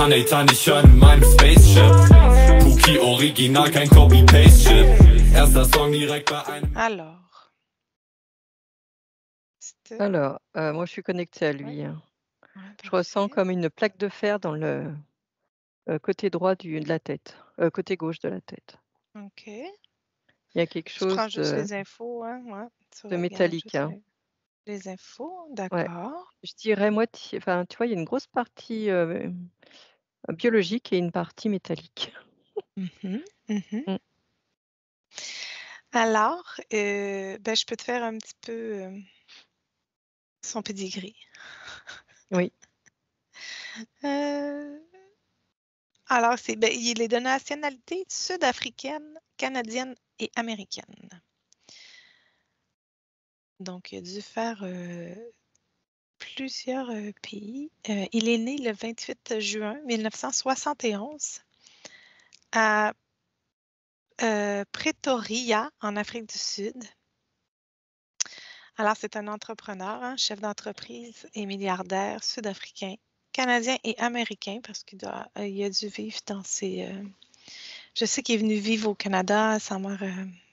Nathan, ich höre in meinem Spaceship. Cookie Original, kein Copy-Paste-Shit. Erster Song direkt bei einem. Alors, c'était... Alors, moi, je suis connectée à lui. Ouais. hein. Ouais, Je ressens parfait. comme une plaque de fer dans le côté droit de la tête, côté gauche de la tête. OK. Il y a quelque Je prends chose juste les infos, hein, ouais. Tu de regardes métallique. juste hein. les infos, Ouais. d'accord. Je dirais moitié. Enfin, tu vois, il y a une grosse partie biologique et une partie métallique. Mhm, mhm. Mm. Alors, ben, je peux te faire un petit peu son pedigree. Oui. Euh, alors, ben, il est de nationalité sud-africaine, canadienne et américaine. Donc, il a dû faire plusieurs pays. Il est né le 28 juin 1971 à Pretoria, en Afrique du Sud. Alors, c'est un entrepreneur, hein, chef d'entreprise et milliardaire sud-africain, canadien et américain, parce qu'il il a dû vivre dans ces... Je sais qu'il est venu vivre au Canada, sa mère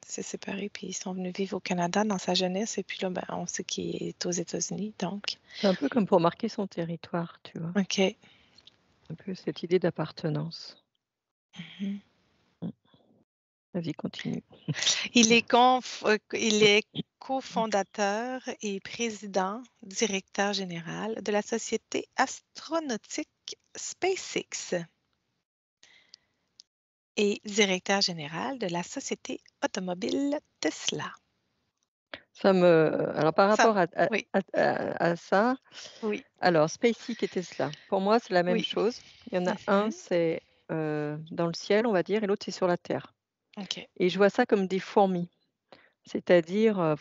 s'est séparée, puis ils sont venus vivre au Canada dans sa jeunesse, et puis là, ben, on sait qu'il est aux États-Unis, donc... C'est un peu comme pour marquer son territoire, tu vois. OK. Un peu cette idée d'appartenance. Mhm. Vas-y, continue. Il est cofondateur et président, directeur général de la société astronautique SpaceX et directeur général de la société automobile Tesla. Alors, par Ça, rapport oui, à ça, oui, alors, SpaceX et Tesla, pour moi, c'est la même oui. chose. Il y en a un, Mhm. c'est dans le ciel, on va dire, et l'autre, c'est sur la Terre. OK. Et je vois ça comme des fourmis. C'est-à-dire,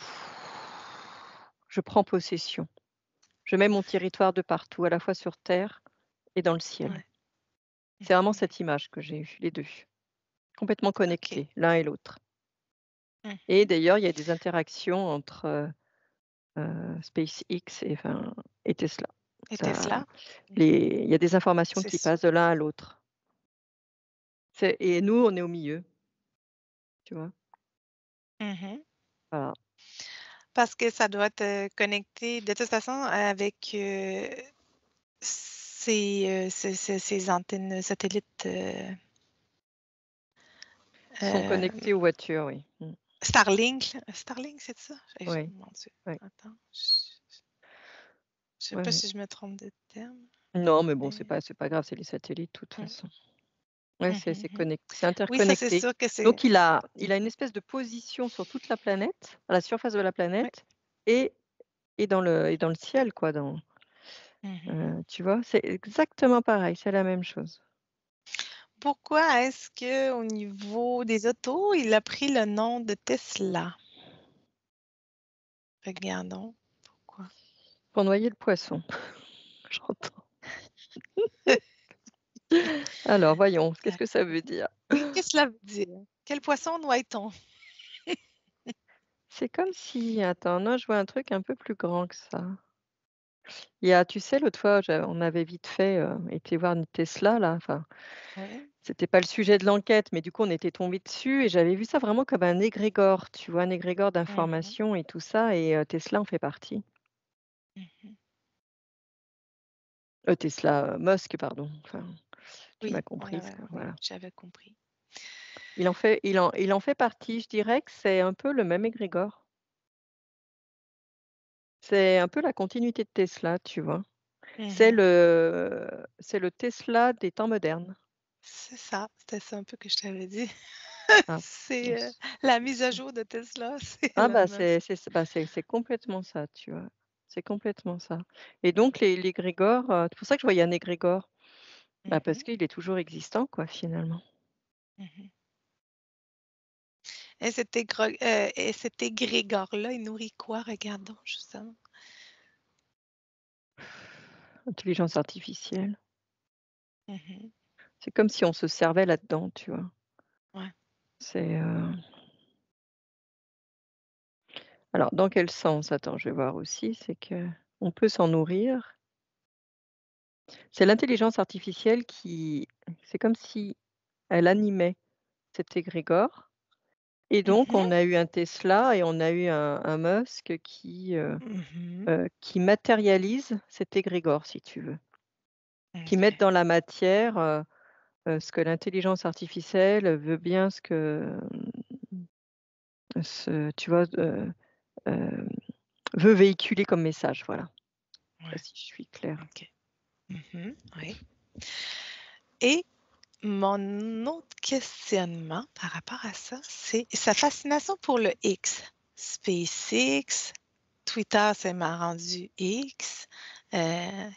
je prends possession. Je mets mon territoire de partout, à la fois sur Terre et dans le ciel. Ouais. C'est vraiment Mhm. cette image que j'ai eue, les deux. Complètement OK. connectés, l'un et l'autre. Et Mhm. d'ailleurs, il y a des interactions entre SpaceX et Tesla. Et Ça, Tesla? il y a des informations C'est qui sûr. passent de l'un à l'autre. Et nous, on est au milieu, tu vois. Mhm. Voilà. Parce que ça doit te connecter de toute façon avec ces antennes satellites Ils sont connectés aux voitures, oui. Starlink. Starlink, c'est ça? Oui. Mon Dieu. Oui. Attends. Je sais Ouais, pas ouais. si je me trompe de terme. Non, mais bon, Mais... c'est pas grave, c'est les satellites de toute Mm. façon. Ouais, c'est Mhm. c'est Oui, ça, c'est interconnecté. sûr que c'est... Donc il a une espèce de position sur toute la planète, à la surface de la Oui. planète et dans le ciel, quoi, Mhm. tu vois? C'est exactement pareil, c'est la même chose. Pourquoi est-ce que au niveau des autos, il a pris le nom de Tesla? Regardons. Pourquoi? Pour noyer le poisson, j'entends. Alors voyons, qu'est-ce que ça veut dire? Oui, qu'est-ce que cela veut dire? Quel poisson noie-t-on? C'est comme si attends, non, je vois un truc un peu plus grand que ça. Il y a tu sais, l'autre fois, on avait vite fait, été voir une Tesla là, enfin, Oui. c'était pas le sujet de l'enquête, mais du coup, on était tombé dessus et j'avais vu ça vraiment comme un égrégore, tu vois? Un égrégore Mhm. d'informations et tout ça et Tesla en fait partie. Mhm. Tesla, Musk, pardon, enfin, tu m'as Oui, on comprise, avait, quoi, oui, voilà. j'avais compris. Il en fait partie, je dirais que c'est un peu le même égrégore. C'est un peu la continuité de Tesla, tu vois? C'est Mhm. le c'est le Tesla des temps modernes. C'est ça, c'était ça un peu que je t'avais dit. Ah, C'est mince. la mise à jour de Tesla, c'est Ah Elon bah, Musk. c'est complètement ça, tu vois? C'est complètement ça et donc l'égrégore, c'est pour ça que je voyais un égrégore, bah, parce Mhm. qu'il est toujours existant, quoi, finalement. Mhm. Et cet égrégore-là, il nourrit quoi? Regardons, justement. Intelligence artificielle. Mhm. C'est comme si on se servait là-dedans, tu vois? Ouais. C'est, alors dans quel sens? Attends, je vais voir aussi, c'est que on peut s'en nourrir. C'est l'intelligence artificielle qui c'est comme si elle animait cet égrégore et donc Mhm. on a eu un Tesla et on a eu un Musk Mhm. qui matérialise cet égrégore, si tu veux. Qui OK. mettent dans la matière, ce que l'intelligence artificielle veut bien tu vois, hem, veut véhiculer comme message, voilà. Je sais pas Ouais. si je suis claire. OK. Mhm. Oui. Et mon autre questionnement par rapport à ça, c'est sa fascination pour le X. SpaceX, Twitter, ça m'a rendu X. Euh,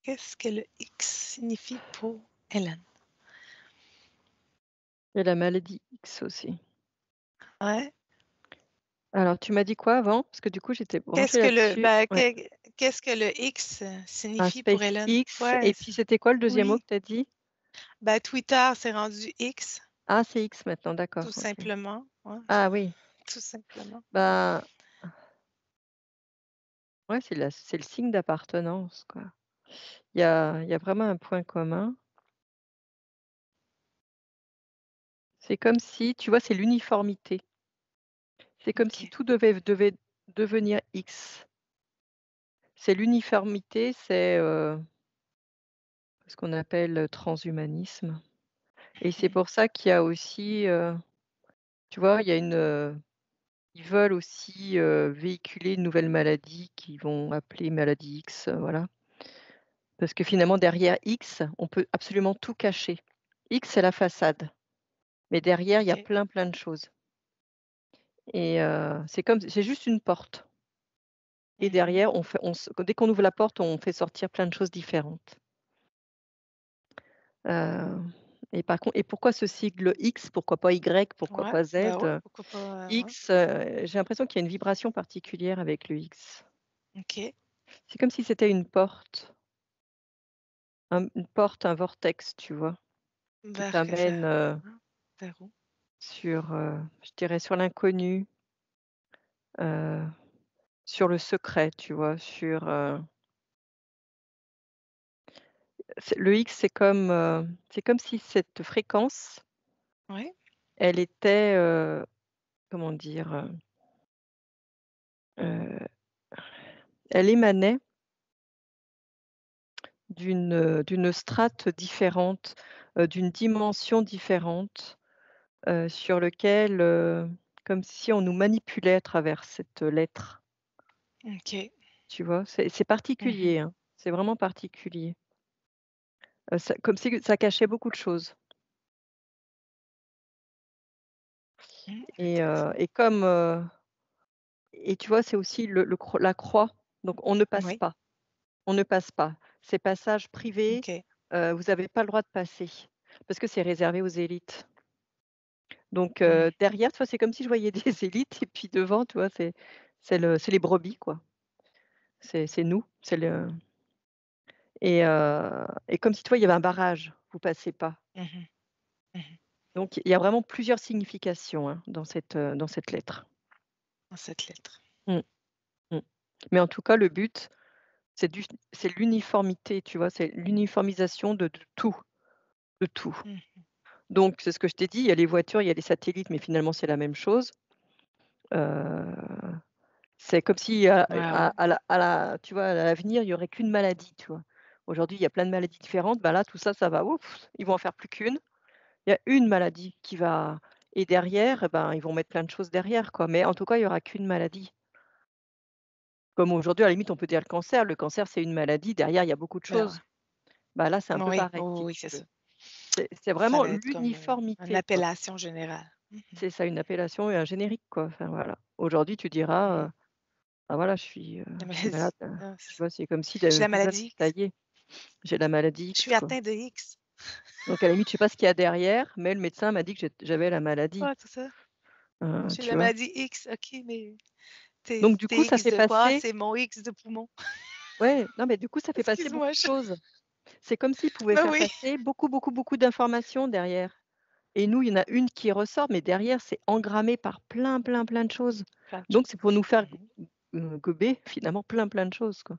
Qu'est-ce que le X signifie pour Hélène? Il y a la maladie X aussi. Ouais. Alors tu m'as dit quoi avant? Parce que du coup j'étais Qu'est-ce branchée que le là-dessus. ben, Ouais. qu'est-ce que le X Un signifie pour Hélène? SpaceX Ouais, et puis c'était quoi le deuxième mot oui. que tu as dit? Ben, Twitter, c'est rendu X, Ah, c'est X maintenant, tout d'accord, OK. simplement. Ouais, Ah oui, tout simplement. bah, ouais, c'est le signe d'appartenance, quoi. Il y a vraiment un point commun. C'est comme si, tu vois, c'est l'uniformité. C'est comme si OK. tout devait devenir X. C'est l'uniformité, c'est, ce qu'on appelle, transhumanisme et c'est Mhm. pour ça qu'il y a aussi, tu vois, il y a ils veulent aussi, véhiculer une nouvelle maladie qu'ils vont appeler maladie X, voilà. Parce que finalement derrière X, on peut absolument tout cacher. X, c'est la façade, mais derrière, il y a OK. plein, plein de choses et c'est juste une porte et Mhm. derrière dès qu'on ouvre la porte, on fait sortir plein de choses différentes. Heu et pourquoi ce sigle X? Pourquoi pas Y? Pourquoi Ouais, pas Z? ben ouais, pourquoi pas, ouais. X, j'ai l'impression qu'il y a une vibration particulière avec le X. OK. C'est comme si c'était une porte, un vortex, tu vois? Qui Vers que t'amène, hein, vers où? sur, je dirais sur l'inconnu, heu, sur le secret, tu vois? Le X, c'est comme si cette fréquence, Ouais. elle était, comment dire? Elle émanait d'une strate différente, d'une dimension différente, sur lequel, comme si on nous manipulait à travers cette lettre, OK. tu vois? C'est Mhm. particulier, hein, c'est vraiment particulier. Ça comme si ça cachait beaucoup de choses Intéressant. et comme, et tu vois, c'est aussi la croix, donc on ne passe Oui. pas, on ne passe pas. Ces passages privés, OK. vous n'avez pas le droit de passer parce que c'est réservé aux élites. Donc Mmh. derrière, tu vois, c'est comme si je voyais des élites et puis devant, tu vois, c'est les brebis, quoi. C'est nous, c'est le et comme si, tu vois, il y avait un barrage, vous passez pas. Mhm. Mhm. Donc il y a vraiment plusieurs significations, hein, dans cette lettre. Dans cette lettre. Mmh, mmh. Mais en tout cas, le but, c'est du c'est l'uniformité, tu vois? C'est l'uniformisation de tout, de tout. Mmh. Donc c'est ce que je t'ai dit, il y a les voitures, il y a les satellites, mais finalement c'est la même chose. Heu C'est comme si, Ouais, ouais. à la tu vois, à l'avenir, il y aurait qu'une maladie, tu vois? Aujourd'hui, il y a plein de maladies différentes, bah, là, tout ça, ça va, ouf, ils vont en faire plus qu'une. Il y a une maladie qui va et derrière, eh ben, ils vont mettre plein de choses derrière, quoi, mais en tout cas, il y aura qu'une maladie. Comme aujourd'hui, à la limite, on peut dire le cancer, c'est une maladie, derrière, il y a beaucoup de Ben, ouais. choses. Bah, là, c'est un peu Oui, pareil, oui, si oui, tu c'est veux. ça. C'est Ça vraiment va être comme, une l'uniformité, quoi. appellation générale. Mhm. C'est ça, une appellation et un générique, quoi, enfin, voilà. Aujourd'hui, tu diras, Mhm. bah, voilà, La je suis malade, maladie. Ah, c'est tu ça. vois? C'est comme si J'ai la déjà, maladie ça X. y est. J'ai la maladie Je X, suis quoi. atteint de X. Donc à la limite, je sais pas ce qu'il y a derrière, mais le médecin m'a dit que j'avais la maladie, Ouais, c'est ça. J'ai tu la vois? maladie X. OK, mais Donc du coup, t'es ça X fait de quoi? passer C'est mon X de poumon. ouais, non, mais du coup, ça fait passer beaucoup Excuse-moi. de choses. C'est comme s'ils pouvaient Ben faire oui. passer beaucoup, beaucoup, beaucoup d'informations derrière et nous, il y en a une qui ressort, mais derrière, c'est engrammé par plein, plein, plein de choses. Plein de Donc c'est pour choses. nous faire Mhm. gober finalement plein, plein de choses, quoi.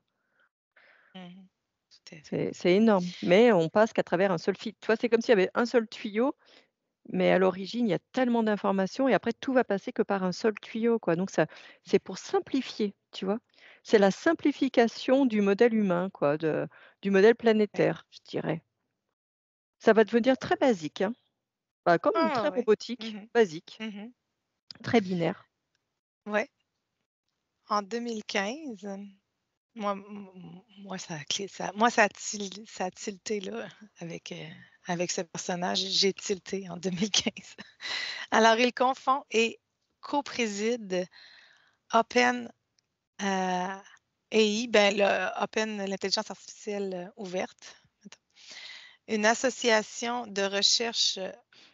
Mhm. tout à fait. C'est énorme, mais on passe qu'à travers un seul fil. Tu vois, c'est comme s'il y avait un seul tuyau, mais à l'origine, il y a tellement d'informations et après tout va passer que par un seul tuyau, quoi. Donc ça c'est pour simplifier, tu vois? C'est la simplification du modèle humain, quoi, du modèle Ouais. planétaire, je dirais. Ça va devenir très basique, hein. Bah, comme Ah très ouais. robotique, Mhm, basique, mhm. très binaire. Ouais. En 2015, moi, ça a tilté là, avec ce personnage. J'ai tilté en 2015. Alors, il confond et co-préside Open AI, ben, l'intelligence artificielle ouverte, une association de recherche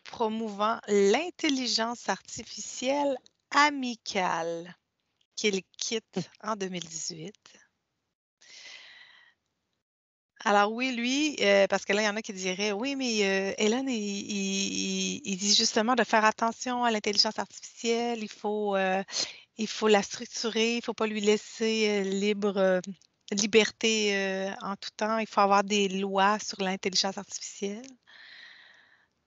promouvant l'intelligence artificielle amicale qu'il quitte en 2018. Alors oui, lui, parce que là, il y en a qui diraient, oui, mais Elon, il dit justement de faire attention à l'intelligence artificielle, il faut la structurer, il ne faut pas lui laisser liberté en tout temps, il faut avoir des lois sur l'intelligence artificielle.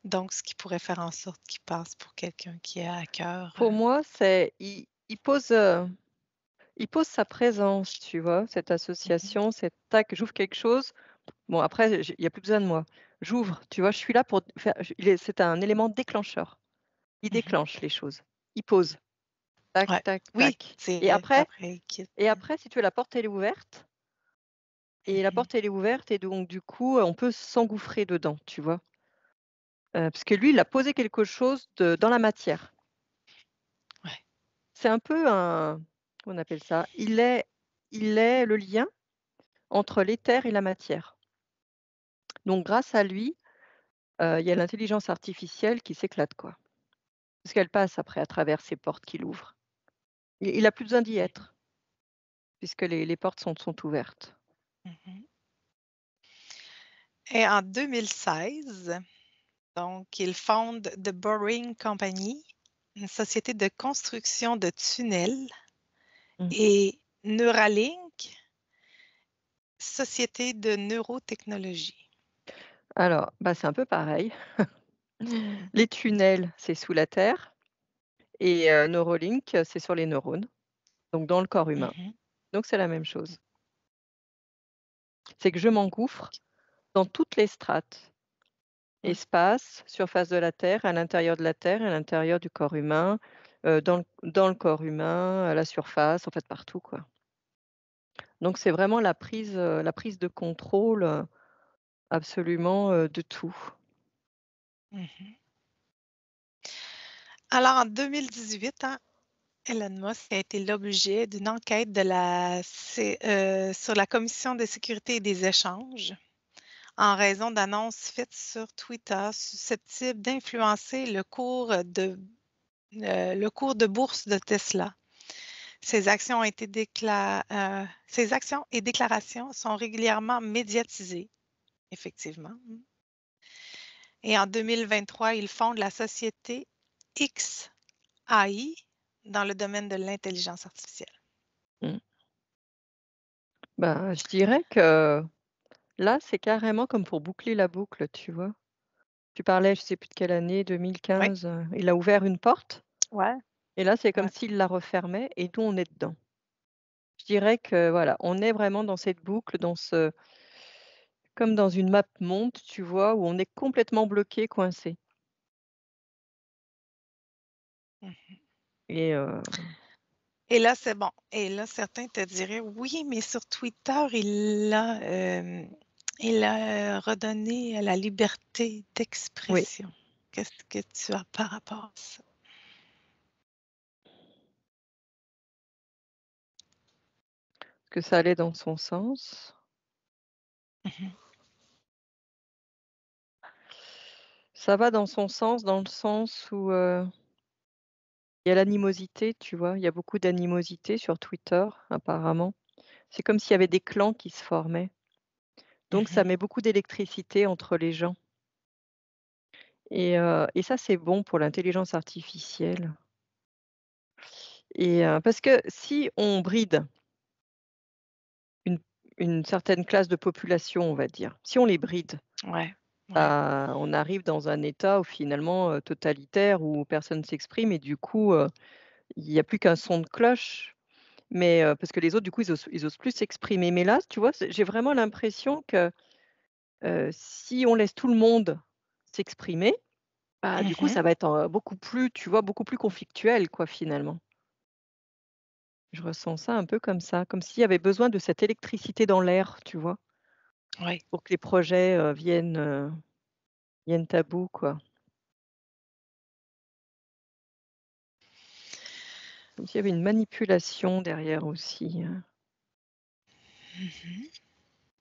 Donc, ce qui pourrait faire en sorte qu'il passe pour quelqu'un qui a à cœur. Pour moi, c'est il pose sa présence, tu vois? Cette Mhm, association, c'est tac, j'ouvre quelque chose. Bon après, il y a plus besoin de moi. J'ouvre, tu vois? Je suis là pour faire c'est un élément déclencheur. Il mhm. déclenche les choses. Il pose. Tac, Ouais. tac, Oui, tac. c'est Et vrai. Puis après après, il quitte. et après, si tu veux, la porte, elle est ouverte et la Mhm. porte, elle est ouverte et donc du coup, on peut s'engouffrer dedans, tu vois? Parce que lui, il a posé quelque chose dans la matière. Ouais. C'est un peu un comment on appelle ça? Il est le lien entre l'éther et la matière. Donc grâce à lui, il y a l'intelligence artificielle qui s'éclate, quoi. Parce qu'elle passe après à travers ces portes qu'il ouvre. Il a plus besoin d'y être, puisque les portes sont ouvertes. Mhm. Et en 2016, donc, il fonde The Boring Company, une société de construction de tunnels, Mmh. et Neuralink, société de neurotechnologie. Alors, bah, c'est un peu pareil. Les tunnels, c'est sous la terre et Neuralink, c'est sur les neurones, donc dans le corps humain. Mhm. Donc c'est la même chose. C'est que je m'engouffre dans toutes les strates. Ouais. Espace, surface de la Terre, à l'intérieur de la Terre, à l'intérieur du corps humain, dans le corps humain, à la surface, en fait partout, quoi. Donc c'est vraiment la prise de contrôle, absolument, de tout. Mhm. Alors, en 2018, hein, Elon Musk a été l'objet d'une enquête sur la Commission de sécurité et des échanges en raison d'annonces faites sur Twitter susceptibles d'influencer le cours de bourse de Tesla. Ces actions et déclarations sont régulièrement médiatisées, effectivement. Et en 2023, il fonde la société XAI dans le domaine de l'intelligence artificielle. Mmh. Bah, je dirais que là, c'est carrément comme pour boucler la boucle, tu vois? Tu parlais, je sais plus de quelle année, Oui, 2015, il a ouvert une porte ouais, et là, c'est comme ouais. s'il la refermait et nous, on est dedans. Je dirais que voilà, on est vraiment dans cette boucle, comme dans une map monde, tu vois? Où on est complètement bloqué, coincé Mhm. et Et là, c'est bon. Et là, certains te diraient, oui, mais sur Twitter, il a redonné la liberté oui, d'expression. Qu'est-ce que tu as par rapport à ça? que ça allait dans son sens. Mhm, Ça va dans son sens, dans le sens où, il y a l'animosité, tu vois? Il y a beaucoup d'animosité sur Twitter, apparemment. C'est comme s'il y avait des clans qui se formaient. Donc ça mhm, met beaucoup d'électricité entre les gens et ça, c'est bon pour l'intelligence artificielle et parce que si on bride une une certaine classe de population, on va dire. Si on les bride, Ouais. Ouais. on arrive dans un état où finalement, totalitaire où personne s'exprime et du coup, il y a plus qu'un son de cloche. Mais, parce que les autres du coup ils osent plus s'exprimer. Mais là, tu vois, j'ai vraiment l'impression que, si on laisse tout le monde s'exprimer, bah, du coup Mhm. ça va être, beaucoup plus, tu vois, beaucoup plus conflictuel quoi, finalement. Je ressens ça un peu comme ça, comme s'il y avait besoin de cette électricité dans l'air, tu vois? Ouais. Pour que les projets, viennent à bout, quoi. Comme s'il y avait une manipulation derrière aussi, Mhm.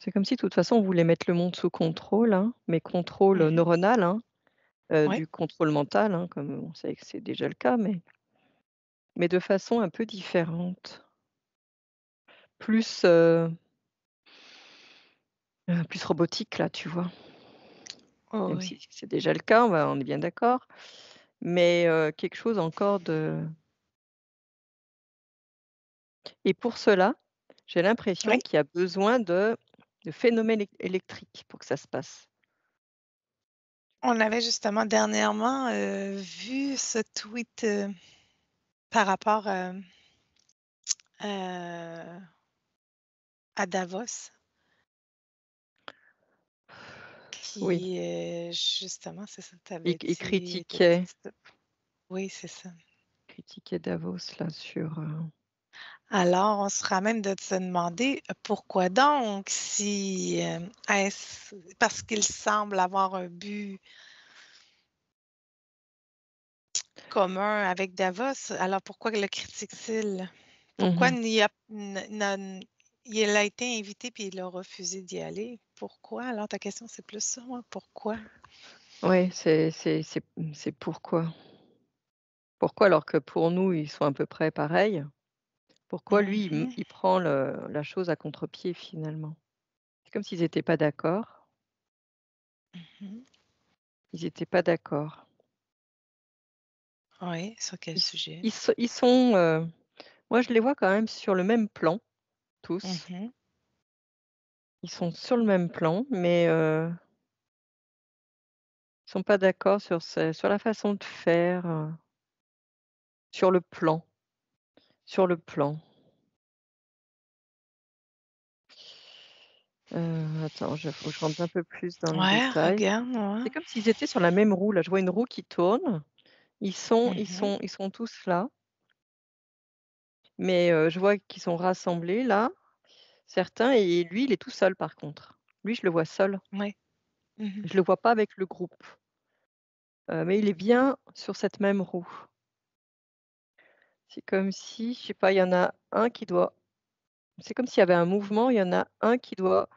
C'est comme si de toute façon on voulait mettre le monde sous contrôle, hein, mais contrôle, Mhm. neuronal, hein, Ouais. du contrôle mental, hein, comme on sait que c'est déjà le cas, mais de façon un peu différente. Plus, plus robotique là, tu vois? Oh, Même oui. si c'est déjà le cas, on est bien d'accord, mais, quelque chose encore de et pour cela, j'ai l'impression Oui. qu'il y a besoin de phénomènes électriques pour que ça se passe. On avait justement dernièrement vu ce tweet par rapport euh, à Davos, Oui, qui justement, c'est ça, tu avais il dit, t'avais critiquait dit ça. Oui, c'est ça. critiquait Davos là sur, Alors, on sera même de se demander pourquoi donc, si est-ce parce qu'il semble avoir un but commun avec Davos, alors pourquoi le critique-t-il? Pourquoi mmh il a été invité puis il a refusé d'y aller? Pourquoi? Alors, ta question, c'est plus ça, ouais, pourquoi? Ouais, c'est pourquoi? Pourquoi alors que pour nous, ils sont à peu près pareils? Pourquoi lui, Mhm, il prend la chose à contre-pied finalement? C'est comme s'ils étaient pas d'accord. mhm. Ils étaient pas d'accord. Oui, sur quel sujet? Ils sont, moi je les vois quand même sur le même plan, tous. Mhm. Ils sont sur le même plan, mais, ils sont pas d'accord sur la façon de faire, sur le plan sur le plan. Attends, faut que je rentre un peu plus dans le Ouais, détail. regarde, ouais. C'est comme s'ils étaient sur la même roue, là, je vois une roue qui tourne. Mhm. Ils sont tous là, mais, je vois qu'ils sont rassemblés là, certains et lui, il est tout seul par contre. Lui, je le vois seul. Oui. Mhm. Je le vois pas avec le groupe, mais il est bien sur cette même roue. C'est comme si, je sais pas, il y en a un qui doit c'est comme s'il y avait un mouvement, il y en a un qui doit,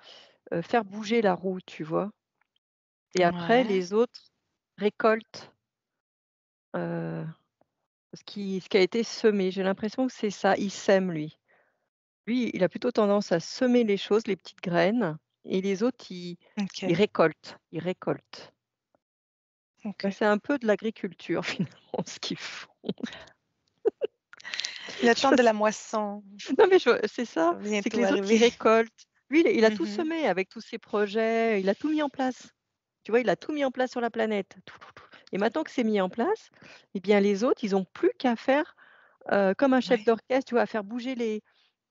faire bouger la roue, tu vois? Et après Ouais. les autres récoltent, ce qui a été semé. J'ai l'impression que c'est ça, il sème lui. Lui, il a plutôt tendance à semer les choses, les petites graines et les autres, ils OK. récoltent, ils récoltent. Bah, OK. c'est un peu de l'agriculture finalement ce qu'ils font. Le Je temps de la moisson non mais c'est ça, va c'est que bientôt les autres, ils arriver. récoltent. Lui, il a tout Mhm. semé avec tous ses projets, il a tout mis en place. Tu vois, il a tout mis en place sur la planète. Tout, tout, tout et maintenant que c'est mis en place, eh bien les autres, ils ont plus qu'à faire, comme un chef Ouais. d'orchestre, tu vois, à faire bouger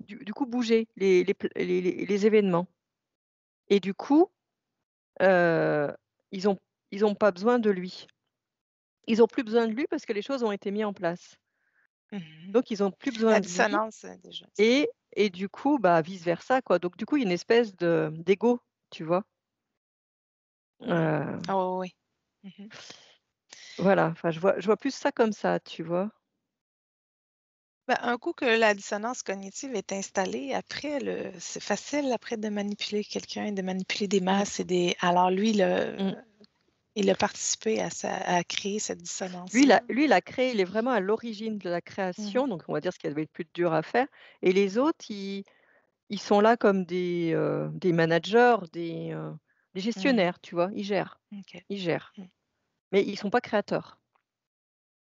du coup bouger les événements et du coup, heu, ils ont ils ont pas besoin de lui. Ils ont plus besoin de lui parce que les choses ont été mis en place. Mhm. Donc ils ont plus besoin La de lui dissonance, déjà. et du coup, bah, vice versa quoi. Donc du coup, il y a une espèce d'ego, tu vois? Mm. Heu, Oh, oui. Mhm. voilà, enfin je vois plus ça comme ça, tu vois? Ben, un coup que la dissonance cognitive est installée, après, c'est facile après de manipuler quelqu'un, de manipuler des Mmh, masses et des. Alors lui, mmh. il a participé à créer cette Lui, dissonance-là. il a créé, il est vraiment à l'origine de la Mhm. création, donc on va dire ce qui avait le plus dur à faire et les autres, ils sont là comme des managers, des Mhm. gestionnaires, tu vois? OK. Ils gèrent, Mm. mais ils sont pas créateurs.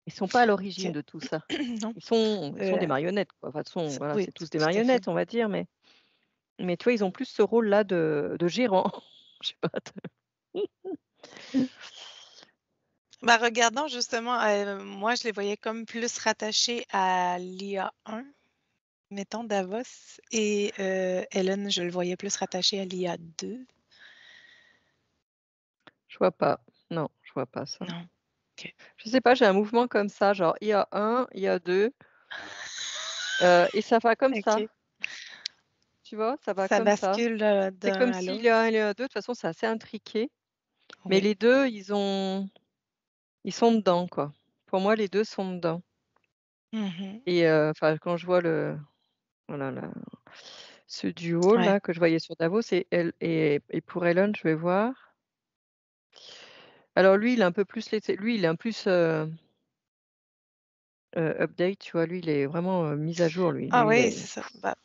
Ils sont pas à l'origine OK. de tout ça. Non. Ils sont des marionnettes, quoi. Enfin, de toute façon, voilà, Oui, c'est tous des tout à fait. marionnettes, on va dire, mais Mais tu vois, ils ont plus ce rôle-là de gérant. Je sais pas. Ben, regardons justement, moi, je les voyais comme plus rattachés à l'IA 1, mettons Davos, et Ellen, je le voyais plus rattaché à l'IA 2. Je vois pas. Non, je vois pas ça. Non. OK. Je sais pas, j'ai un mouvement comme ça, genre IA 1, IA 2, et ça va comme ça. OK. Tu vois? Ça va Ça comme ça. bascule C'est d'un comme à si l'autre. l'IA 1 et l'IA 2, de toute façon, c'est assez intriqué, mais Oui. les 2, ils sont dedans, quoi. Pour moi, les 2 sont dedans Mhm. et enfin, quand je vois voilà, ce Ouais. duo-là que je voyais sur Davos et pour Elon, je vais voir. Alors lui, il est un peu plus lui, il est un plus, update, tu vois? Lui, il est vraiment, mis à jour, lui. Ah Lui, oui, c'est ça. Ben,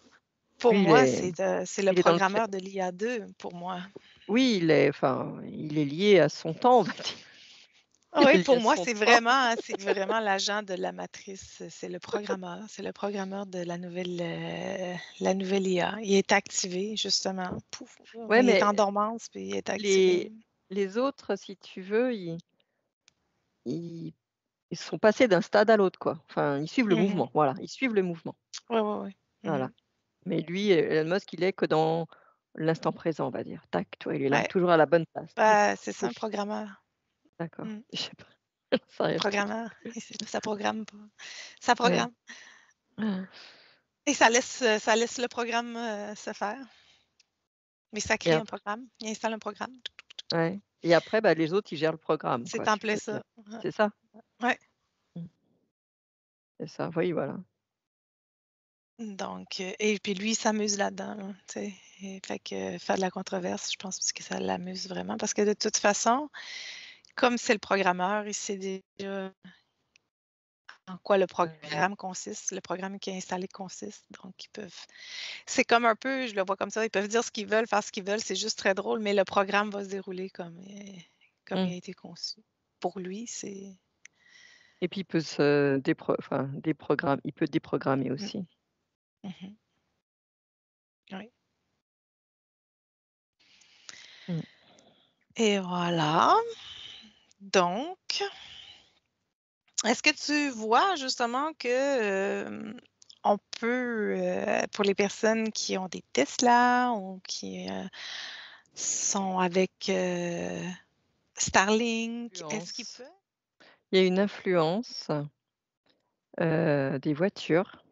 pour il moi, est c'est le il est dans le programmeur de l'IA 2, pour moi. oui, il est lié à son temps, on va dire. Ah Il oui, est lié pour à moi, son temps. c'est vraiment l'agent de la matrice. C'est le programmeur de la nouvelle IA. Il est activé, justement. Pouf, Ouais, il est mais en dormance, puis il est activé. les les autres, si tu veux, ils ils sont passés d'un stade à l'autre, quoi. Enfin, ils suivent le Mhm. mouvement, voilà, ils suivent le mouvement, Oui, oui, oui. voilà. Mhm. Mais lui, Elon Musk, il est que dans l'instant présent, on va dire. Tac, tu vois? Il est là, Ouais. toujours à la bonne place. Ben, c'est ça, un Pouf, programmeur. d'accord. Mm. Je sais pas, j'en sais Un rien. programmeur. Ça programme pas. Ça Ouais. programme. Et ça laisse le programme se faire. Mais ça Et crée un après programme. Il installe un programme. ouais et après, bah, les autres, ils gèrent le programme, quoi, C'est en si je plein peux dire. ça. Ouais. C'est ça? Ouais. Mmh, c'est ça, oui, voilà. Donc, et puis lui, il s'amuse là-dedans, là, tu sais. Et fait que faire de la controverse, je pense aussi que ça l'amuse vraiment. Parce que de toute façon, comme c'est le programmeur, il sait déjà en quoi le programme consiste, le programme qui est installé consiste. Donc, ils peuvent. C'est comme un peu, je le vois comme ça, ils peuvent dire ce qu'ils veulent, faire ce qu'ils veulent, c'est juste très drôle, mais le programme va se dérouler comme il Mmh a été conçu. Pour lui, c'est. et puis il peut il peut déprogrammer Mm, aussi. mhm. Oui. Mmh. Et voilà. Donc, est-ce que tu vois justement que on peut, pour les personnes qui ont des Tesla ou qui sont avec Starlink, est-ce qu'ils Influence. peuvent? Il y a une influence, des voitures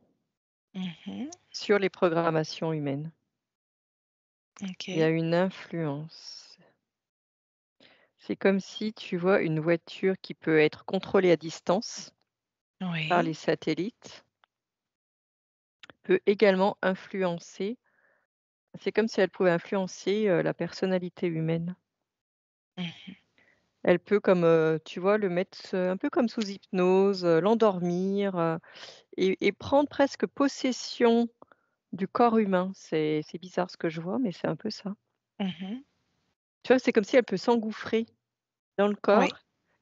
Mhm. sur les programmations humaines. Il y a OK. une influence. C'est comme si, tu vois, une voiture qui peut être contrôlée à distance par les Oui. satellites peut également influencer c'est comme si elle pouvait influencer, la personnalité humaine. Mhm. Elle peut comme, tu vois, le mettre, un peu comme sous hypnose, l'endormir, et prendre presque possession du corps humain. C'est bizarre ce que je vois, mais c'est un peu ça. Mhm. Tu vois, c'est comme si elle peut s'engouffrer dans le Oui. corps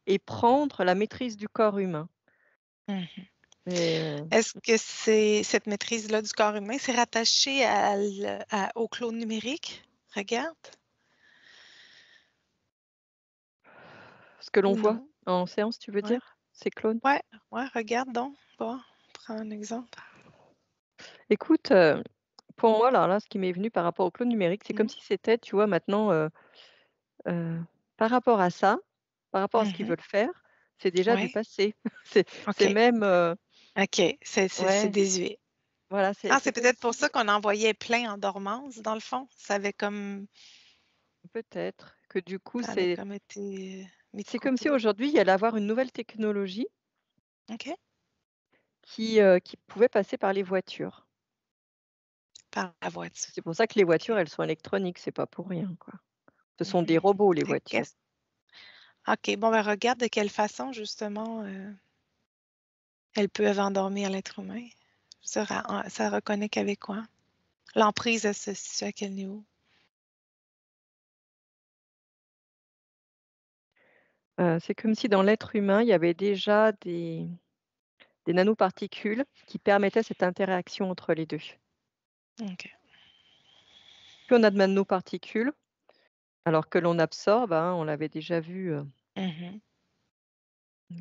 et prendre la maîtrise du corps humain. Mhm. Et Est-ce que c'est cette maîtrise-là du corps humain, c'est rattaché au clone numérique? Regarde. ce que l'on Ou voit non? en séance, tu veux Ouais. dire? Ces clones? Ouais, ouais, regarde donc. Bon, prends un exemple. Écoute, pour moi, alors là, ce qui m'est venu par rapport aux clones numériques, c'est comme Mhm. si c'était, tu vois, maintenant, heu, par rapport à ça, par rapport à ce qu'ils Mhm. veulent faire, c'est déjà du Ouais. passé. C'est OK. même, OK. C'est ouais, désuet. voilà, Ah, c'est c'est comme peut-être pour si ça qu'on envoyait plein en dormance, dans le fond. peut-être que du coup, Ça avait comme été mis de c'est comme si côté. aujourd'hui, il y allait avoir une nouvelle technologie OK. qui pouvait passer par les voitures. Par la voiture. C'est pour ça que les voitures, OK. elles sont électroniques, c'est pas pour rien, quoi. Ce sont des Mhm. robots, les Et voitures. OK. Bon, ben, regarde de quelle façon, justement, elles peuvent endormir l'être humain. Ça reconnaît qu'avec quoi? L'emprise, elle se situe à quel niveau? C'est comme si dans l'être humain, il y avait déjà des nanoparticules qui permettaient cette interaction entre les 2. OK. plus on a de nanoparticules, alors que l'on absorbe, hein, on l'avait déjà vu, Mhm.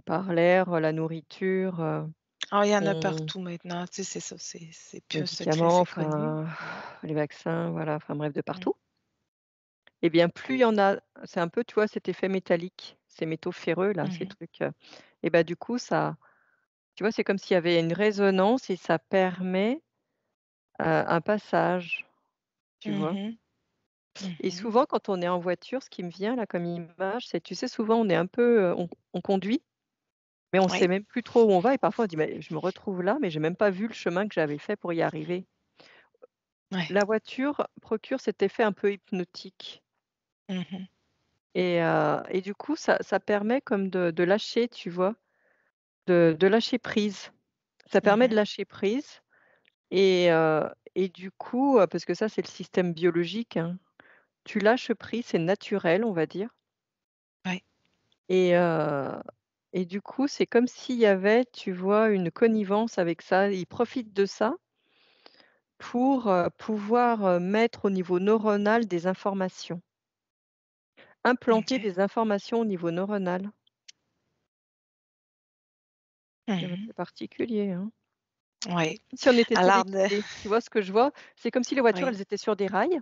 par l'air, la nourriture, Ah, il y en a on partout maintenant. Tu sais, c'est ça. C'est plus un secret, médicaments, c'est connu. enfin, les vaccins, voilà, enfin bref, de Mm. partout. Et bien plus il y en a, c'est un peu, tu vois, cet effet métallique, ces métaux ferreux là, ces Mhm. trucs, et bah, du coup ça, tu vois, c'est comme s'il y avait une résonance et ça permet, un passage, tu vois? Mhm. Et Mhm. souvent quand on est en voiture, ce qui me vient là comme image, c'est, tu sais, souvent on est un peu, on conduit, mais on sait Oui. même plus trop où on va et parfois on dit: «Mais je me retrouve là, mais j'ai même pas vu le chemin que j'avais fait pour y arriver». Ouais. La voiture procure cet effet un peu hypnotique Mhm. et du coup ça permet comme de lâcher, tu vois? De lâcher prise. Ça permet de Mhm. lâcher prise et du coup, parce que ça c'est le système biologique, hein, tu lâches prise, c'est naturel, on va dire Ouais. et heu et du coup, c'est comme s'il y avait, tu vois, une connivence avec ça. Ils profitent de ça pour, pouvoir, mettre au niveau neuronal des informations, implanter OK. des informations au niveau neuronal. Mhm. C'est particulier, hein. Oui. Si on était Alors, de... téléguidé, tu vois ce que je vois? C'est comme si les voitures, oui. elles étaient sur des rails,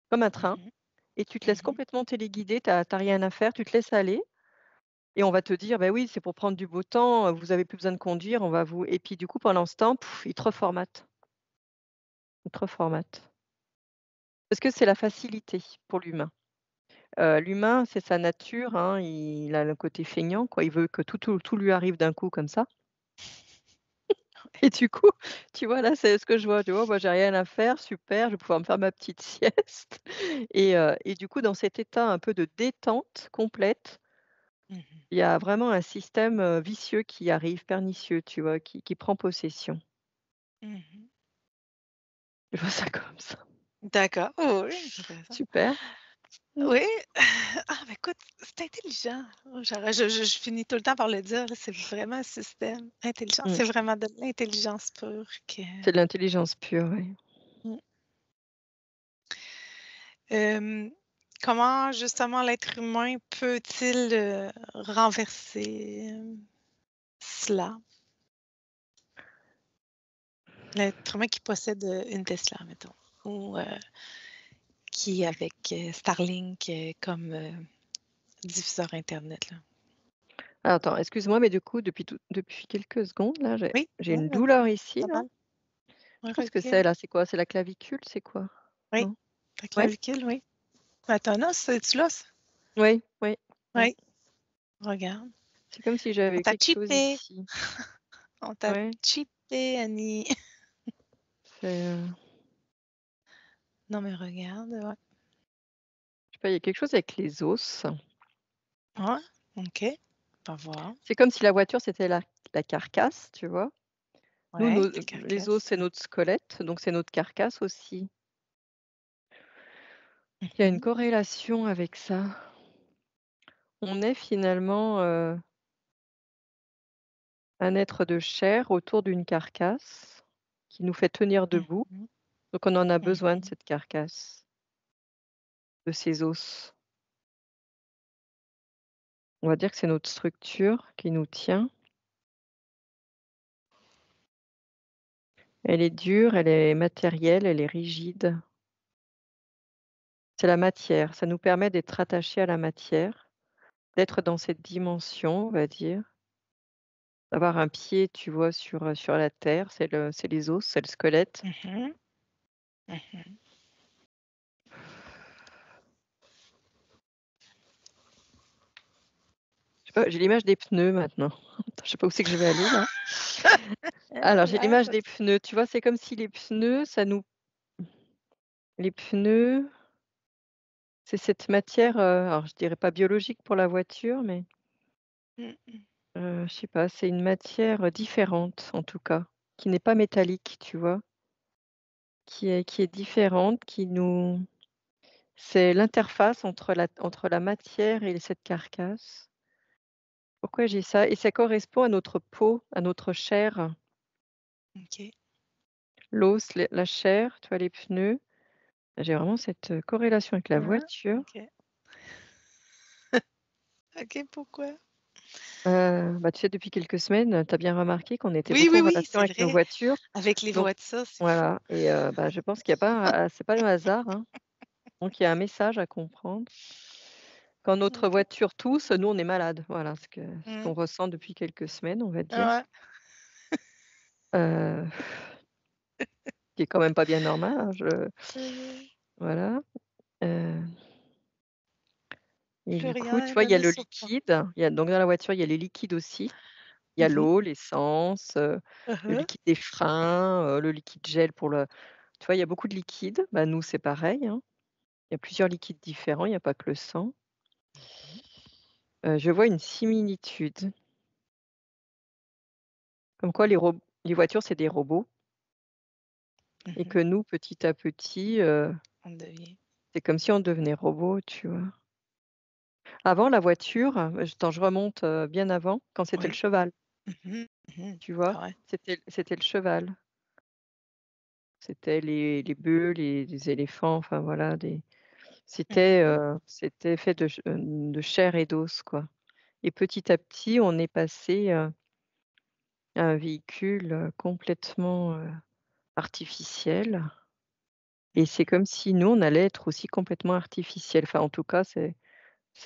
comme un train. Mhm. Et tu te laisses Mhm. complètement téléguider, tu as rien à faire, tu te laisses aller et on va te dire: «Bah oui, c'est pour prendre du beau temps, vous avez plus besoin de conduire, on va vous» et puis du coup pendant ce temps, ils te reformatent, ils te reformatent. Parce que c'est la facilité pour l'humain. L'humain, c'est sa nature, hein, il a le côté feignant quoi, il veut que tout lui arrive d'un coup comme ça et du coup, tu vois là, c'est ce que je vois, tu vois? Moi j'ai rien à faire, super, je vais pouvoir me faire ma petite sieste et du coup dans cet état un peu de détente complète. Mhm. Il y a vraiment un système, vicieux qui arrive, pernicieux, tu vois? Qui prend possession. Mhm. Je vois ça comme ça. D'accord. Oh, oui, intéressant. Super. Mmh. Oui. Ah, ben écoute, c'est intelligent. Oh, je finis tout le temps par le dire, là, c'est vraiment un système intelligent. Mmh. C'est vraiment de l'intelligence pure que... C'est de l'intelligence pure, oui. Mm. Euh, comment justement l'être humain peut-il renverser cela? L'être humain qui possède une Tesla, mettons, ou qui est avec Starlink comme diffuseur Internet, là. Ah, attends, excuse-moi, mais du coup, depuis quelques secondes, là, Oui, j'ai ouais, une ouais, douleur ici, là. normal. Je Un sais pas ce que c'est, recul. là. C'est quoi? C'est la clavicule? C'est quoi? Oui, Non? la Ouais? clavicule, oui. Ben, t'as un os, c'est-tu l'os? Oui, oui, oui. Oui, regarde. C'est comme si On j'avais t'a quelque chose chippé. ici. On t'a Ouais, chippé, Annie. c'est, Non, mais regarde, ouais. je sais pas, il y a quelque chose avec les os. Ouais, OK. On va voir. C'est comme si la voiture, c'était la carcasse, tu vois? Nous, Ouais, la les os, carcasse. c'est notre squelette, donc c'est notre carcasse aussi. Il y a une Mhm, corrélation avec ça. On est finalement, un être de chair autour d'une carcasse qui nous fait tenir debout, mhm, donc on en a besoin de mhm, cette carcasse, de ces os. On va dire que c'est notre structure qui nous tient. Elle est dure, elle est matérielle, elle est rigide. C'est la matière, ça nous permet d'être attachés à la matière, d'être dans cette dimension, on va dire, d'avoir un pied, tu vois, sur la terre, c'est les os, c'est le squelette. mhm, mhm. Je sais pas, j'ai l'image des pneus maintenant. Je sais pas où c'est que je vais aller là. Alors j'ai Là, l'image des pneus, tu vois? C'est comme si les pneus, les pneus, c'est cette matière, alors je dirais pas biologique pour la voiture, mais, mm, je sais pas, c'est une matière, différente en tout cas, qui n'est pas métallique, tu vois? Qui est différente, c'est l'interface entre la matière et cette carcasse. Pourquoi j'ai ça? Et ça correspond à notre peau, à notre chair, OK. l'os, la chair, tu vois, les pneus. J'ai vraiment cette, corrélation avec la Ah, voiture. OK. OK, pourquoi? Bah, tu sais, depuis quelques semaines, tu as bien remarqué qu'on était Oui, beaucoup oui, en oui, relation c'est avec nos vrai. voitures. Avec les Donc voitures, c'est fou. voilà et bah, je pense qu'il y a pas c'est pas le hasard, hein. Donc il y a un message à comprendre. Quand notre OK. voiture tousse, nous, on est malades. Voilà ce Mmh. qu'on ressent depuis quelques semaines, on va dire. Ouais. Heu, qui est quand même pas bien normal, hein, Mmh. voilà, heu et Plus du coup, tu rien vois, il ne y a me le surprend. liquide, il y a donc dans la voiture, il y a les liquides aussi. Il y a Mmh. l'eau, l'essence, le Mmh. liquide des freins, le liquide gel pour le tu vois, il y a beaucoup de liquides. Bah, nous, c'est pareil, hein. Il y a plusieurs liquides différents, il y a pas que le sang. Je vois une similitude, comme quoi les voitures, c'est des robots et Mmh. que nous, petit à petit, On devient. c'est comme si on devenait robot, tu vois? Avant la voiture, je remonte, bien avant, quand c'était le Oui. cheval, Mmh. Mmh. tu vois? Ah ouais. C'était le cheval. C'était les bœufs, les éléphants, enfin voilà, des Mmh. c'était fait de chair et d'os, quoi et petit à petit, on est passé, à un véhicule, complètement, artificiel et c'est comme si nous, on allait être aussi complètement artificiels. Enfin, en tout cas, c'est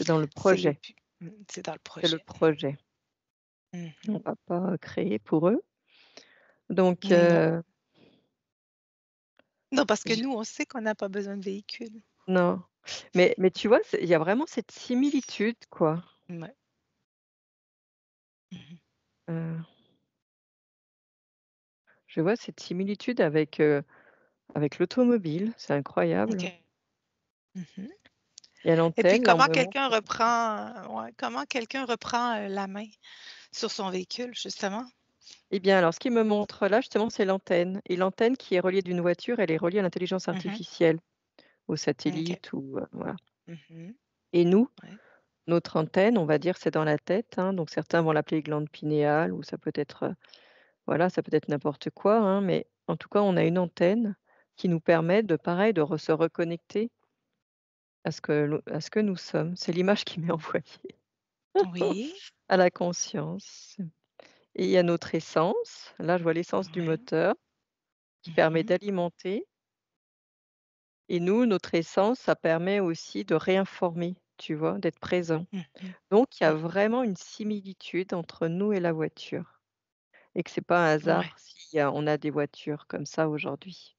dans le C'est le projet. but. C'est dans le C'est le projet. projet. On Mmh. va pas créer pour eux. Donc Non. Non, parce que j nous, on sait qu'on n'a pas besoin de véhicule. non, mais tu vois, il y a vraiment cette similitude, quoi. Ouais. Mmh. Heu, je vois cette similitude avec l'automobile, c'est incroyable. OK. Mmh. Il y a Et puis l'antenne, là, on comment me quelqu'un montre reprend, ouais, comment quelqu'un reprend, la main sur son véhicule, justement? eh bien, alors ce qu'il me montre là, justement, c'est l'antenne et l'antenne qui est reliée d'une voiture, elle est reliée à l'intelligence Mmh. artificielle, au OK. satellite ou voilà Mmh. et nous, Ouais. notre antenne, on va dire, c'est dans la tête, hein, donc certains vont l'appeler glande pinéale ou ça peut être, voilà, ça peut être n'importe quoi, hein, mais en tout cas, on a une antenne qui nous permet de pareil, de se reconnecter à ce que nous sommes. C'est l'image qui m'est envoyée, Oui. à la conscience et il y a notre essence. Là, je vois l'essence du Ouais. moteur qui permet Mmh. d'alimenter et nous, notre essence, ça permet aussi de réinformer, tu vois? D'être présent. Mmh mh. Donc il y a Mmh. vraiment une similitude entre nous et la voiture et que c'est pas un Ouais. hasard si, on a des voitures comme ça aujourd'hui.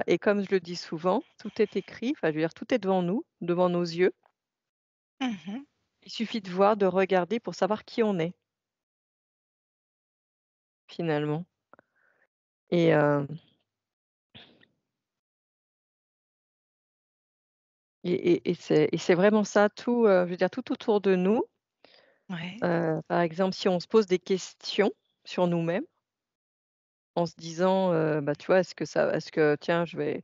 Et comme je le dis souvent, tout est écrit, enfin, je veux dire, tout est devant nous, devant nos yeux. Mmh. Il suffit de voir, de regarder pour savoir qui on est, finalement. Et c'est vraiment ça, tout, je veux dire, tout autour de nous. Ouais. Par exemple, si on se pose des questions sur nous-mêmes, en se disant, bah, tu vois, est-ce que tiens, je vais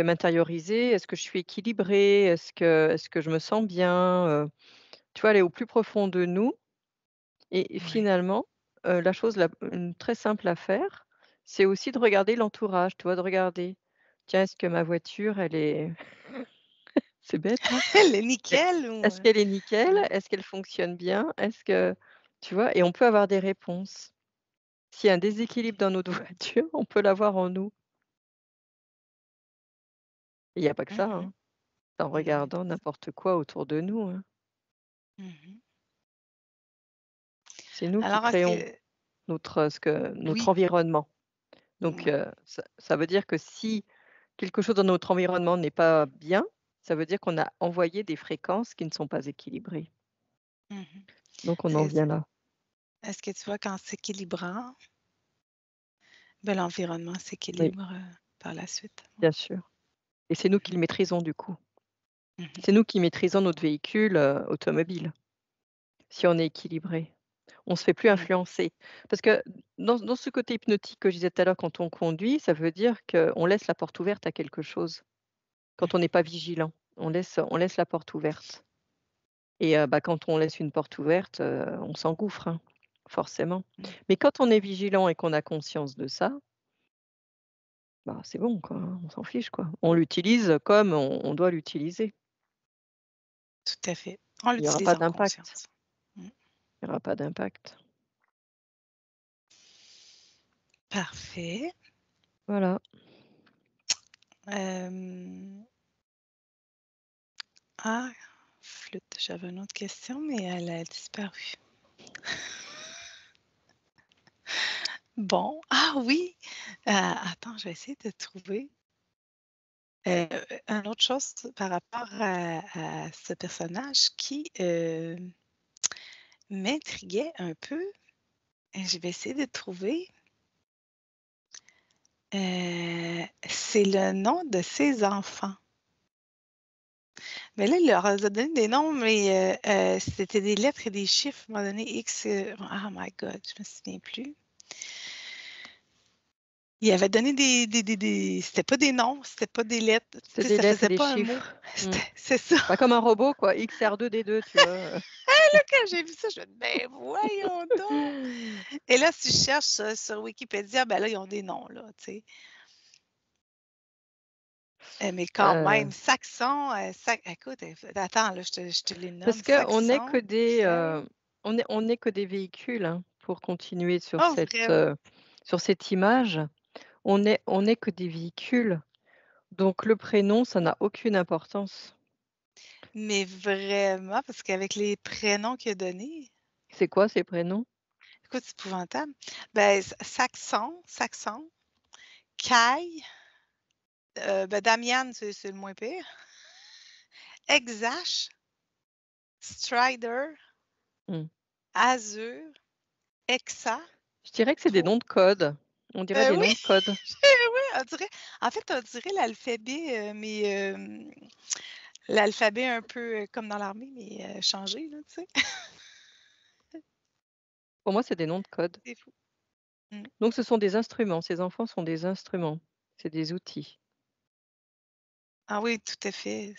m'intérioriser, est-ce que je suis équilibrée? Est-ce que je me sens bien? Tu vois, aller au plus profond de nous et Ouais. finalement, la chose une très simple à faire, c'est aussi de regarder l'entourage, tu vois? De regarder: «Tiens, est-ce que ma voiture, elle est» c'est bête, hein? Elle est «Est nickel ou, est-ce qu'elle est nickel? ouais. Est-ce qu'elle fonctionne bien? Est-ce que» tu vois? Et on peut avoir des réponses. S'il y a un déséquilibre dans notre voiture, on peut l'avoir en nous. Il y a pas que ça, Mmh. hein. C'est en Non, regardant c'est ça. n'importe quoi autour de nous, hein. Mmh. C'est nous qui Alors est-ce créons que notre oui, environnement. Donc ouais. ça veut dire que si quelque chose dans notre environnement n'est pas bien, ça veut dire qu'on a envoyé des fréquences qui ne sont pas équilibrées. Mmh. Donc on en Est-ce vient là. est-ce que tu vois qu'en s'équilibrant, ben, l'environnement Oui, s'équilibre, par la suite? Ouais. bien sûr et c'est nous qui Mmh le maîtrisons du coup. mh. Mmh. C'est nous qui maîtrisons notre véhicule, automobile, si on est équilibré. On se fait plus Mmh. influencer. Parce que dans ce côté hypnotique que je disais tout à l'heure quand on conduit, ça veut dire qu'on laisse la porte ouverte à quelque chose. Quand on n'est pas vigilant, on laisse la porte ouverte et bah, quand on laisse une porte ouverte, on s'engouffre, hein, forcément. Mmh. Mais quand on est vigilant et qu'on a conscience de ça, bah, c'est bon, quoi, hein, on s'en fiche, quoi. On l'utilise comme on doit l'utiliser. Tout à fait. On Il y aura l'utilise pas en d'impact. conscience. Mm. Il y aura pas d'impact. Parfait. Voilà. Ah, flûte, j'avais une autre question, mais elle a disparu. Bon, ah oui, attends, je vais essayer de trouver une autre chose par rapport à ce personnage qui m'intriguait un peu. Je vais essayer de trouver. C'est le nom de ses enfants. Mais là, il leur a donné des noms, mais c'était des lettres et des chiffres. À un moment donné, X. Oh my God, je me souviens plus. Il avait donné c'était pas des noms, c'était pas des lettres. Tu C'est sais, des ça lettres et faisait des pas un mot. chiffres. C'est ça. Pas comme un robot, quoi, XR2D2, tu vois? Là, quand j'ai vu ça, je me dis, ben voyons donc. Et là, si je cherche sur Wikipédia, ben là, ils ont des noms, là, tu sais. Mais quand Heu, même, Saxon, écoute, attends, là, je te les nomme. parce qu'on n'est que Saxon, des, Clay. on n'est que des véhicules, hein, pour continuer Oh, vraiment? sur cette image. On n'est que des véhicules, donc le prénom, ça n'a aucune importance. Mais vraiment, parce qu'avec les prénoms qu'il a donnés, C'est quoi ces prénoms? écoute, c'est épouvantable. Ben, Saxon, Kai, ben, Damian, c'est le moins pire. Exash, Strider, Mmh. Azur, Exa. Je dirais que c'est des noms de code. On dirait des Oui, noms de code. oui, en fait, on dirait l'alphabet, mais l'alphabet un peu comme dans l'armée, mais changé, là, tu sais. Pour moi, c'est des noms de code. C'est fou. Mm. Donc ce sont des instruments, ces enfants sont des instruments, c'est des outils. Ah oui, tout à fait.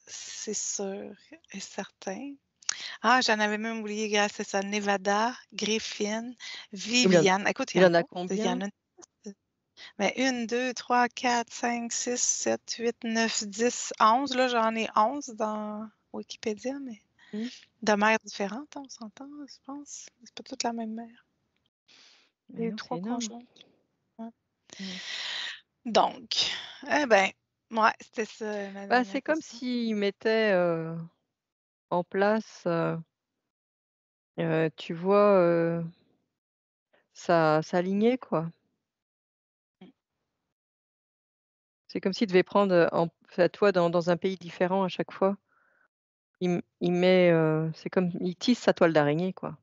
C'est sûr et certain. Ah, j'en avais même oublié, grâce à ça. Nevada, Griffin, Il en Viviane. Écoute, il en a il y en combien? a mais 1, 2, 3, 4, 5, 6, 7, 8, 9, 10, 11. Là, j'en ai 11 dans Wikipédia, mais Mmh. de mères différentes, on s'entend, je pense. C'est pas toute la même mère. Mais Les non, c'est 3 énorme. conjointes. Ouais. Mmh. Donc, eh ben, ouais, c'était ça ma Bah, dernière c'est comme question. s'ils mettaient, en place, tu vois, sa lignée, quoi. Mm. C'est comme s'il devait prendre, enfin, toi, dans un pays différent à chaque fois. Il met, c'est comme il tisse sa toile d'araignée, quoi.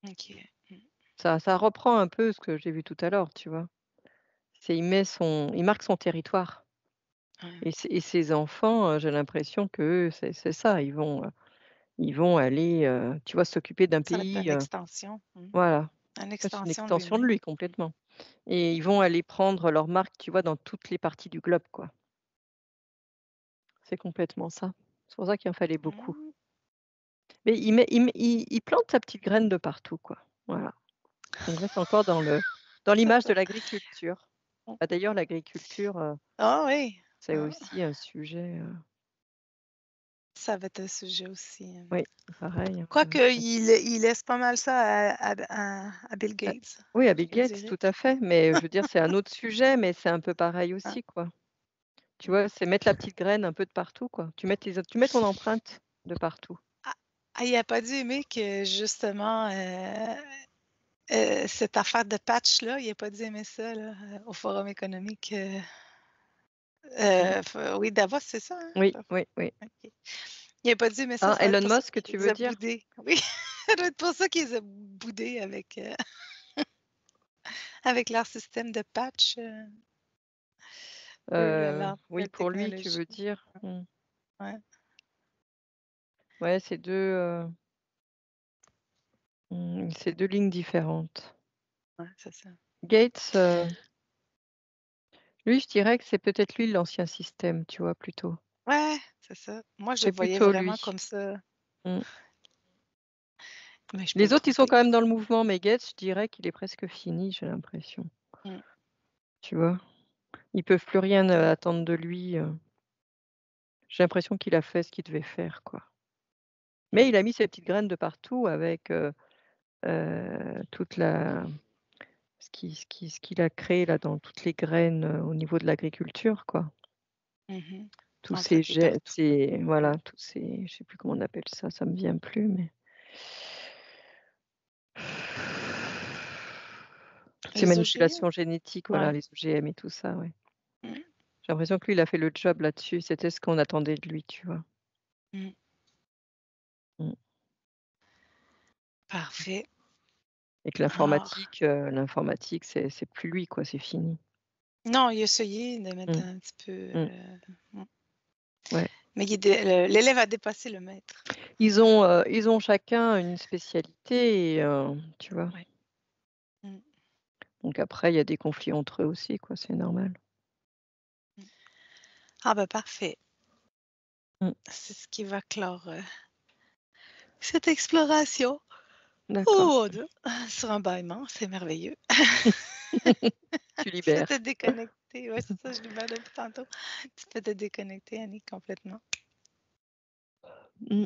OK. Mm. Ça reprend un peu ce que j'ai vu tout à l'heure, tu vois? Il marque son territoire Ouais. et ses enfants, j'ai l'impression qu'eux, c'est ça, ils vont aller, tu vois, s'occuper d'un Ça va être pays, une extension. Mm. voilà. Une Ça, c'est une extension de extension de lui-même. lui complètement et ils vont aller prendre leur marque, tu vois, dans toutes les parties du globe, quoi. C'est complètement ça. C'est pour ça qu'il en fallait beaucoup. Mm. Mais il plante sa petite graine de partout, quoi. Voilà. On reste encore dans l'image de l'agriculture. Bah, d'ailleurs l'agriculture, Ah oui. c'est Ah, aussi un sujet, ça va être un sujet aussi. oui, pareil, hein, Quoique, il laisse pas mal ça à Bill Gates, oui, à je Bill te Gates, dirais. tout à fait, mais je veux dire, c'est un autre sujet, mais c'est un peu pareil Ah, aussi, quoi. Tu vois, c'est mettre la petite graine un peu de partout, quoi. Tu mets ton empreinte de partout. ah, il a pas dû aimer que justement cette affaire de patch-là, il a pas dû aimer ça là, au Forum économique. Mmh. Oui, Davos, c'est ça, hein? Oui, Davos. oui, oui. OK. Il a pas dû aimer ça, Ah, ça va être Elon pour ça Musk, qu'il tu les veux a dire? boudés. Oui, ça doit être pour ça qu'ils les a boudés avec leur système de patch, eux, leur Oui, nouvelle pour lui, tu technologie. veux dire? Mmh. Ouais, Ouais, c'est 2 lignes différentes. ouais, c'est ça. Gates, lui, je dirais que c'est peut-être lui l'ancien système, tu vois, plutôt. Ouais, c'est ça. Moi, je C'est le voyais plutôt vraiment lui. comme ça. Mmh. Mais je peux Les me autres, ils sont tromper. quand même dans le mouvement, mais Gates, je dirais qu'il est presque fini, j'ai l'impression. Mm. Tu vois? Ils peuvent plus rien attendre de lui. J'ai l'impression qu'il a fait ce qu'il devait faire, quoi. Mais il a mis ses petites graines de partout avec toute la ce qu'il a créé là dans toutes les graines au niveau de l'agriculture, quoi. Mhm. Tous En ces fait, partout. voilà, tous ces, je sais plus comment on appelle ça, ça me vient plus, mais ces Les OGM? manipulations génétiques, voilà, Ouais. les OGM et tout ça, ouais. Mm. J'ai l'impression que lui, il a fait le job là-dessus. C'était ce qu'on attendait de lui, tu vois. Mm. Mm. Parfait. Et que Alors, l'informatique, c'est plus lui, quoi, c'est fini. non, il a essayé de mettre Mm. un petit peu. Mm. Ouais. Mais l'élève a dépassé le maître. Ils ont chacun une spécialité, et, tu vois. Ouais. Mm. Donc après, il y a des conflits entre eux aussi, quoi, c'est normal. Ah ben parfait. Mm. C'est ce qui va clore cette exploration. D'accord. Oh mon Dieu. Sur un bâillement, c'est merveilleux. Tu Tu peux te libères. déconnecter. Ouais, c'est ça, je libère depuis tantôt. Tu peux te déconnecter, Annick, complètement. Mm.